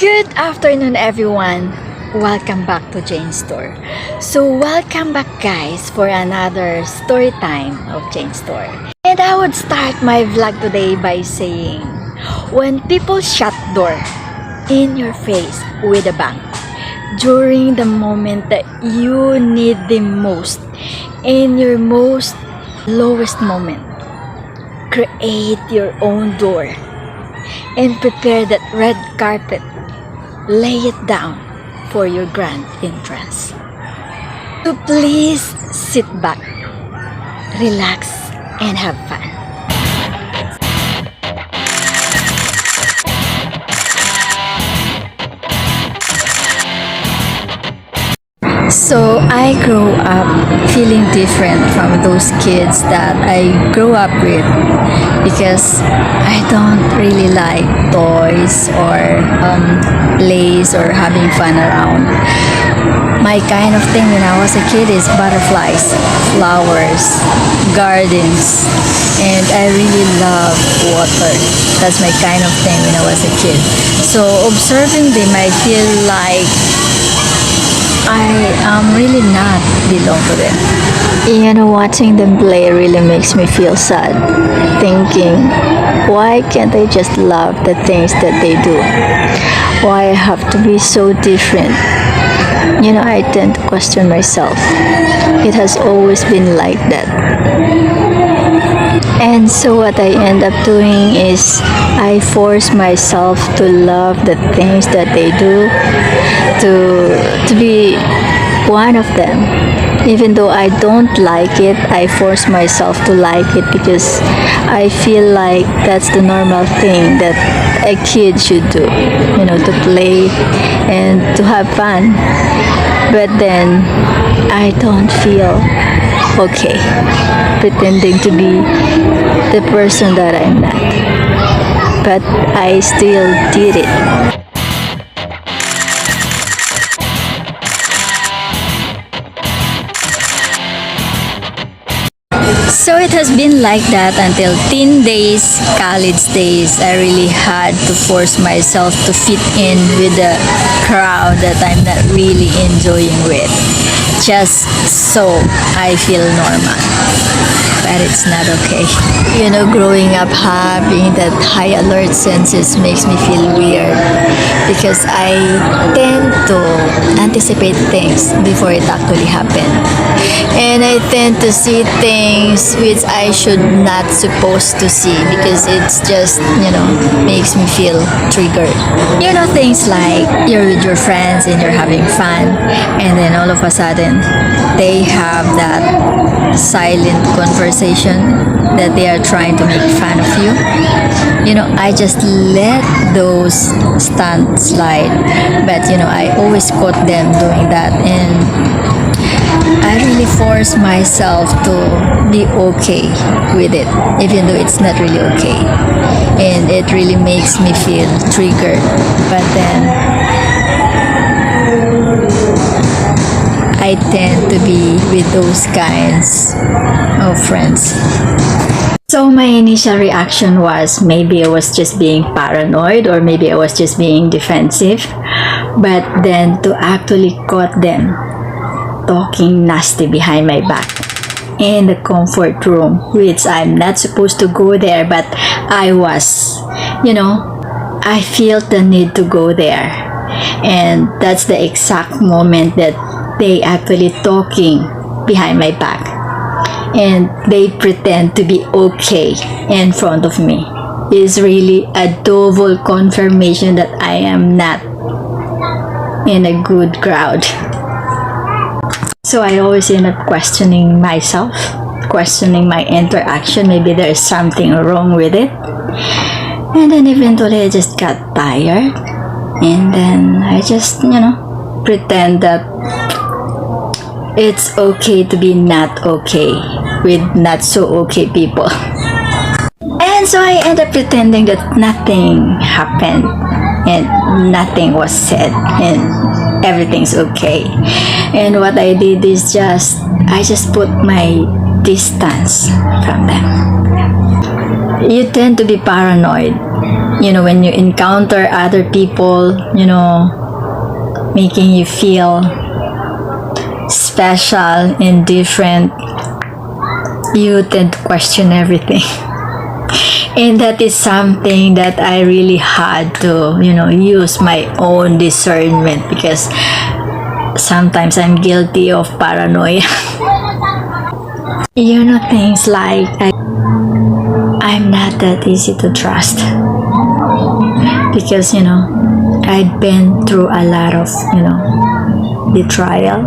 Good afternoon, everyone. Welcome back to Jane's Store. So welcome back, guys, for another story time of Jane's Store. And I would start my vlog today by saying, when people shut door in your face with a bang, during the moment that you need the most, in your most lowest moment, create your own door and prepare that red carpet. Lay it down for your grand entrance. So please sit back, relax, and have fun. So I grew up feeling different from those kids that I grew up with because I don't really like toys or plays or having fun around. My kind of thing when I was a kid is butterflies, flowers, gardens, and I really love water. That's my kind of thing when I was a kid. So observing them, I feel like I really not belong to them. You know, watching them play really makes me feel sad. Thinking, why can't I just love the things that they do? Why I have to be so different? You know, I tend to question myself. It has always been like that. And so what I end up doing is I force myself to love the things that they do, to be one of them. Even though I don't like it, I force myself to like it because I feel like that's the normal thing that a kid should do, you know, to play and to have fun. But then I don't feel okay pretending to be the person that I'm not. But I still did it. So it has been like that until teen days, college days. I really had to force myself to fit in with the crowd that I'm not really enjoying with, just so I feel normal. But it's not okay. You know, growing up having that high alert senses makes me feel weird because I tend to anticipate things before it actually happens. And I tend to see things which I should not supposed to see because it's just, you know, makes me feel triggered. You know, things like you're with your friends and you're having fun and then all of a sudden they have that silent conversation that they are trying to make fun of you. You know, I just let those stand slide, but you know, I always caught them doing that, and I really force myself to be okay with it, even though it's not really okay, and it really makes me feel triggered. But then I tend to be with those kinds of friends. So my initial reaction was maybe I was just being paranoid or maybe I was just being defensive. But then to actually caught them talking nasty behind my back in the comfort room, which I'm not supposed to go there, but I was, you know, I felt the need to go there. And that's the exact moment that they actually talking behind my back and they pretend to be okay in front of me. Is really a double confirmation that I am not in a good crowd. So I always end up questioning myself, questioning my interaction. Maybe there is something wrong with it. And then eventually I just got tired. And then I just, you know, pretend that it's okay to be not okay with not so okay people. And so I end up pretending that nothing happened and nothing was said and everything's okay. And what I did is I just put my distance from them. you tend to be paranoid, when you encounter other people, making you feel special and different. You tend to question everything. And that is something that I really had to, use my own discernment, because sometimes I'm guilty of paranoia. Things like I'm not that easy to trust, because I'd been through a lot of betrayal,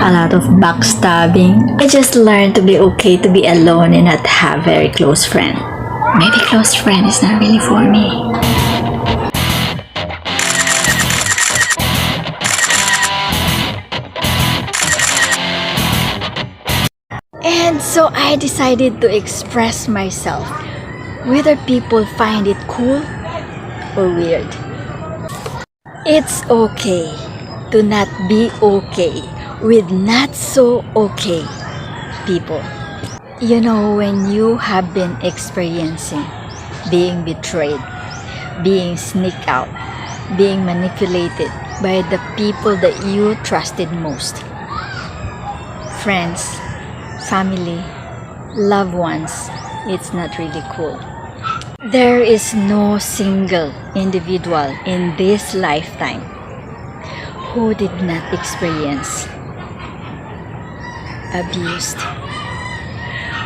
a lot of backstabbing. I just learned to be okay to be alone and not have very close friend. Maybe close friend is not really for me. And so I decided to express myself, whether people find it cool or weird. It's okay to not be okay with not so okay people. When you have been experiencing being betrayed, being sneaked out, being manipulated by the people that you trusted most, friends, family, loved ones, it's not really cool. There is no single individual in this lifetime who did not experience abused.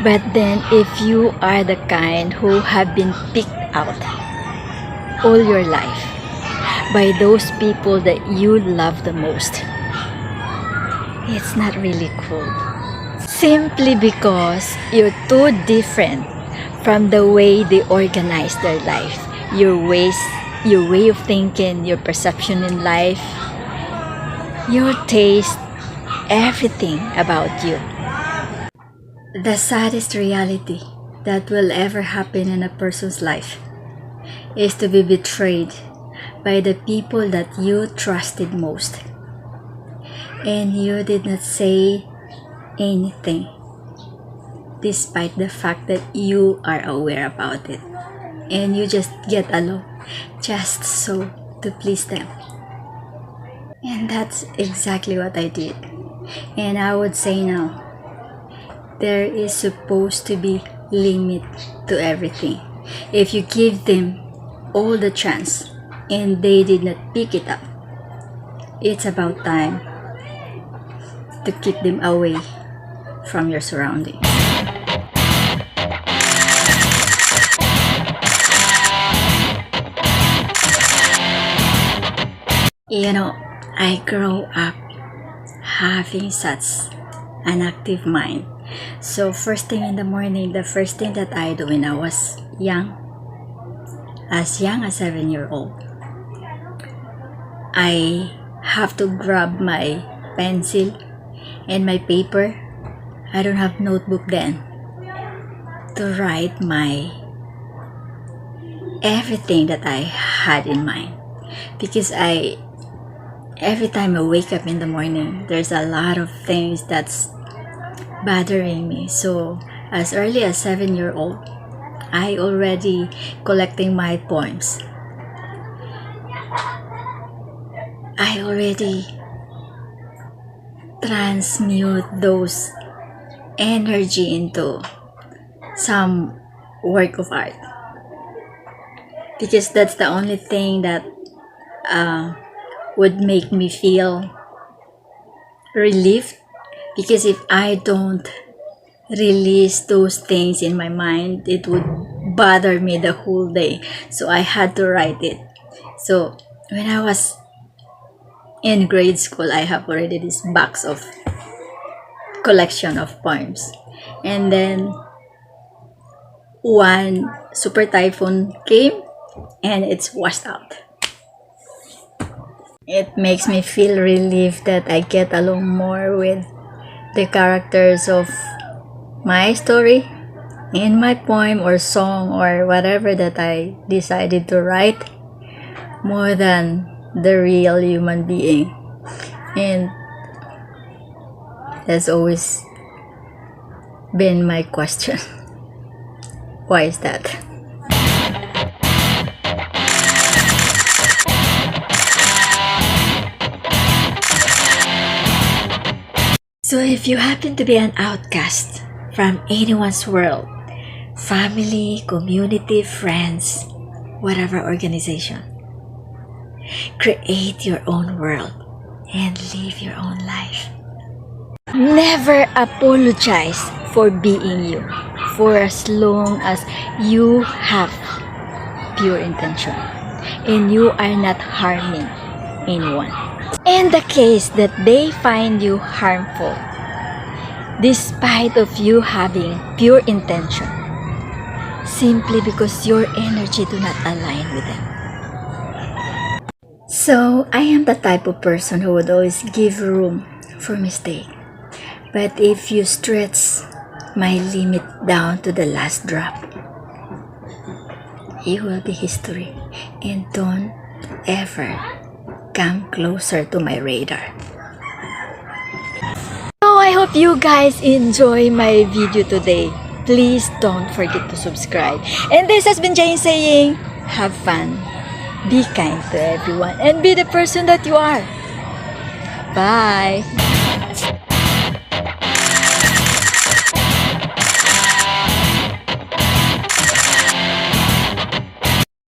But then if you are the kind who have been picked out all your life by those people that you love the most, it's not really cool. Simply because you're too different from the way they organize their life, your way of thinking, your perception in life, your taste, everything about you. The saddest reality that will ever happen in a person's life is to be betrayed by the people that you trusted most, and you did not say anything, despite the fact that you are aware about it, and you just get along just so to please them. And that's exactly what I did. And I would say now, there is supposed to be limit to everything. If you give them all the chance and they did not pick it up, it's about time to keep them away from your surroundings. I grew up having such an active mind. So first thing in the morning, the first thing that I do when I was young as 7-year-old, I have to grab my pencil and my paper. I don't have notebook then, to write my everything that I had in mind, because every time I wake up in the morning, there's a lot of things that's bothering me. So as early as 7-year-old, I already collecting my poems. I already transmute those energy into some work of art, because that's the only thing that would make me feel relieved. Because if I don't release those things in my mind, it would bother me the whole day. So I had to write it. So when I was in grade school, I have already this box of collection of poems. And then one super typhoon came and it's washed out. It makes me feel relieved that I get along more with the characters of my story in my poem or song or whatever that I decided to write, more than the real human being. And that's always been my question. Why is that? So if you happen to be an outcast from anyone's world, family, community, friends, whatever organization, create your own world and live your own life. Never apologize for being you, for as long as you have pure intention and you are not harming anyone. In the case that they find you harmful, despite of you having pure intention, simply because your energy do not align with them. So, I am the type of person who would always give room for mistake. But if you stretch my limit down to the last drop, you will be history and don't ever come closer to my radar. So I hope you guys enjoy my video today. Please don't forget to subscribe. And this has been Jane saying, have fun, be kind to everyone, and be the person that you are. Bye!